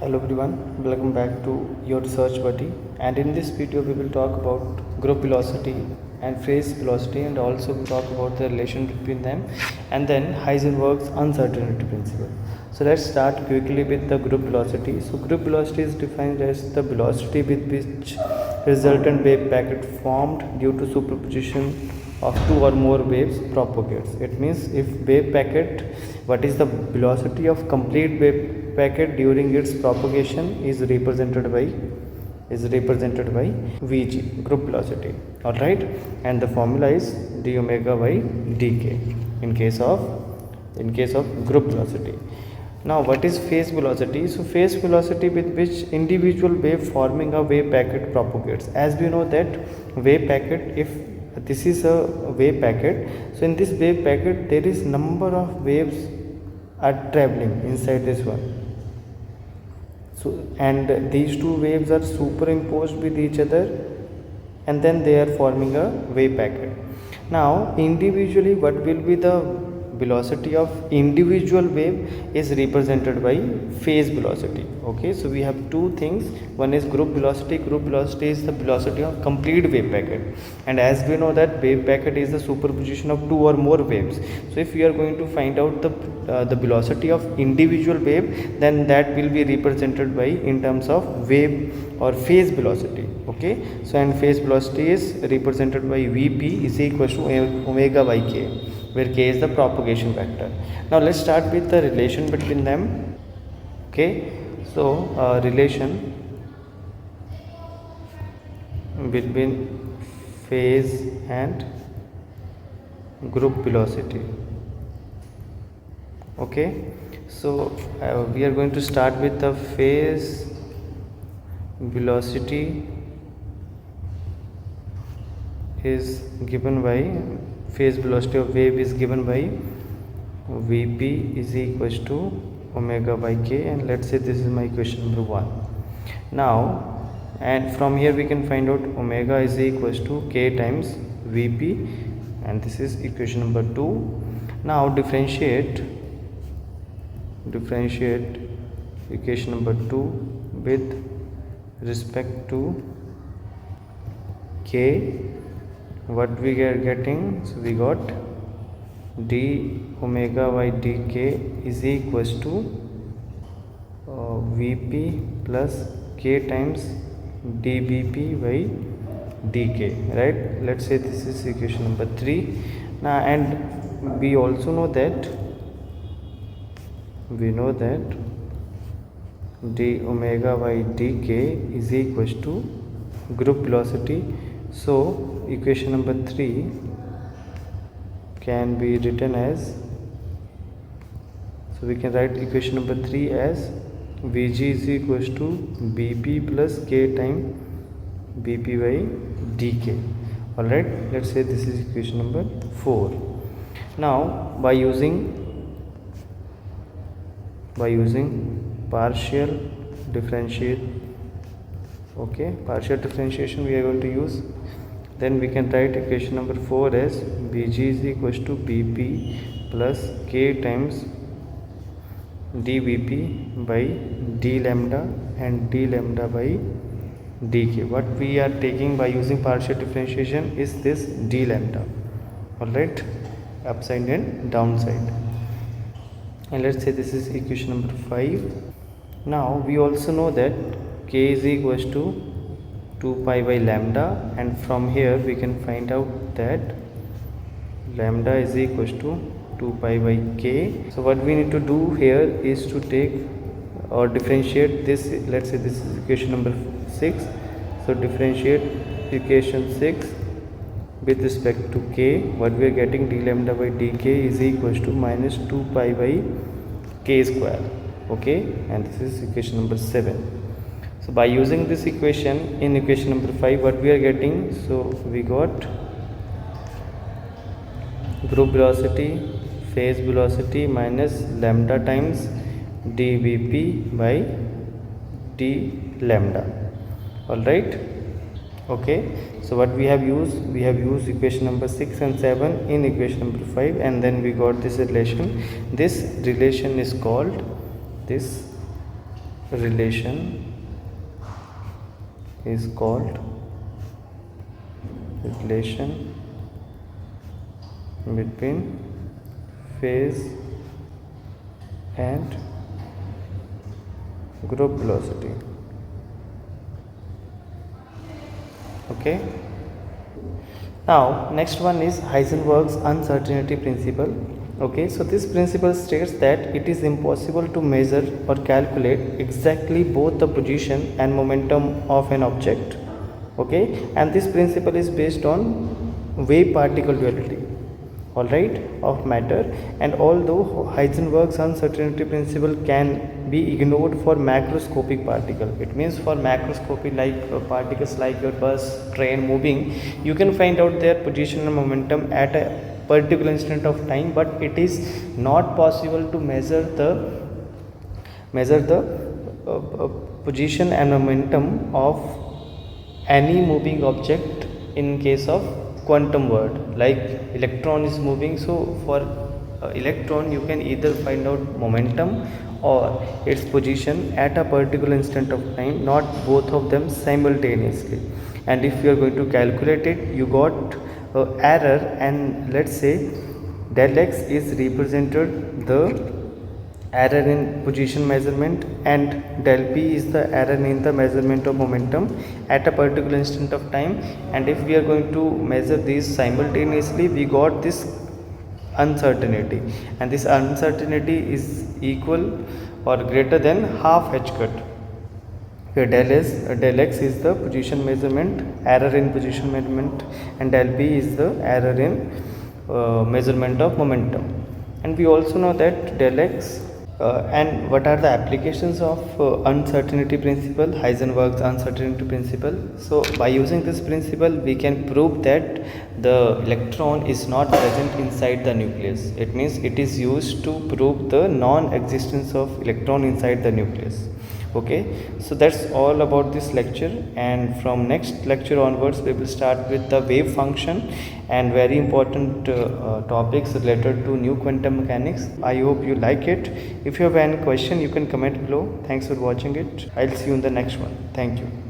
Hello everyone, welcome back to your research buddy, and in this video we will talk about group velocity and phase velocity, and also we talk about the relation between them, and then Heisenberg's uncertainty principle. So let's start quickly with the group velocity. So group velocity is defined as the velocity with which resultant wave packet formed due to superposition of two or more waves propagates. It means if wave packet, what is the velocity of complete wave packet during its propagation is represented by Vg, group velocity. Alright, and the formula is d omega by dk in case of group velocity. Now what is phase velocity? So phase velocity with which individual wave forming a wave packet propagates. As we know that wave packet, if this is a wave packet, so in this wave packet there is number of waves are traveling inside this one. So and these two waves are superimposed with each other, and then they are forming a wave packet. Now individually, what will be the velocity of individual wave is represented by phase velocity. Okay, so we have two things. One is group velocity. Group velocity is the velocity of complete wave packet, and as we know that wave packet is the superposition of two or more waves. So if we are going to find out the velocity of individual wave, then that will be represented by in terms of wave or phase velocity. Okay, so and phase velocity is represented by Vp is equal to omega by k, where k is the propagation vector. Now let's start with the relation between them. Okay, so relation between phase and group velocity. Okay, so we are going to start with the phase velocity is given by phase velocity of wave is given by Vp is equals to omega by k, and let's say this is my equation number 1. Now, and from here we can find out omega is equals to k times Vp, and this is equation number 2. Now differentiate equation number 2 with respect to k. What we are getting, so we got d omega by dk is equals to Vp plus k times dBp by dk, right? Let's say this is equation number 3. Now, and we also know that d omega by dk is equals to group velocity. So equation number 3 can be written as, so we can write equation number 3 as Vg is equals to Bp plus k time Bp by dk. Alright, let's say this is equation number 4. Now by using partial differentiation we are going to use, then we can write equation number 4 as Bg is equals to Bp plus k times dBp by d lambda and d lambda by dk. What we are taking by using partial differentiation is this d lambda. Alright, upside and downside. And let's say this is equation number 5. Now we also know that k is equals to 2 pi by lambda, and from here we can find out that lambda is equals to 2 pi by k. So what we need to do here is to take or differentiate this. Let's say this is equation number 6. So differentiate equation 6 with respect to k. What we are getting, d lambda by dk is equals to minus 2 pi by k square. Okay, and this is equation number 7. So by using this equation in equation number 5, what we are getting, so we got group velocity, phase velocity minus lambda times dBp by d lambda. Alright, Okay, so what we have used equation number 6 and 7 in equation number 5, and then we got this relation. This relation is called relation between phase and group velocity. Okay, now next one is Heisenberg's uncertainty principle. Okay, so this principle states that it is impossible to measure or calculate exactly both the position and momentum of an object. Okay, and this principle is based on wave particle duality, all right, of matter. And although Heisenberg's uncertainty principle can be ignored for macroscopic particle, it means for macroscopic particles like your bus, train moving, you can find out their position and momentum at a particular instant of time, but it is not possible to measure the position and momentum of any moving object in case of quantum world. Like electron is moving, so for electron you can either find out momentum or its position at a particular instant of time, not both of them simultaneously. And if you are going to calculate it, you got error, and let's say del x is represented the error in position measurement, and del p is the error in the measurement of momentum at a particular instant of time. And if we are going to measure these simultaneously, we got this uncertainty, and this uncertainty is equal or greater than half h cut, where del x is the position measurement, error in position measurement, and del p is the error in measurement of momentum. And we also know that del x and what are the applications of uncertainty principle, Heisenberg's uncertainty principle. So by using this principle, we can prove that the electron is not present inside the nucleus. It means it is used to prove the non-existence of electron inside the nucleus. Okay, so that's all about this lecture, and from next lecture onwards we will start with the wave function and very important topics related to new quantum mechanics. I hope you like it. If you have any question, you can comment below. Thanks for watching it. I'll see you in the next one. Thank you.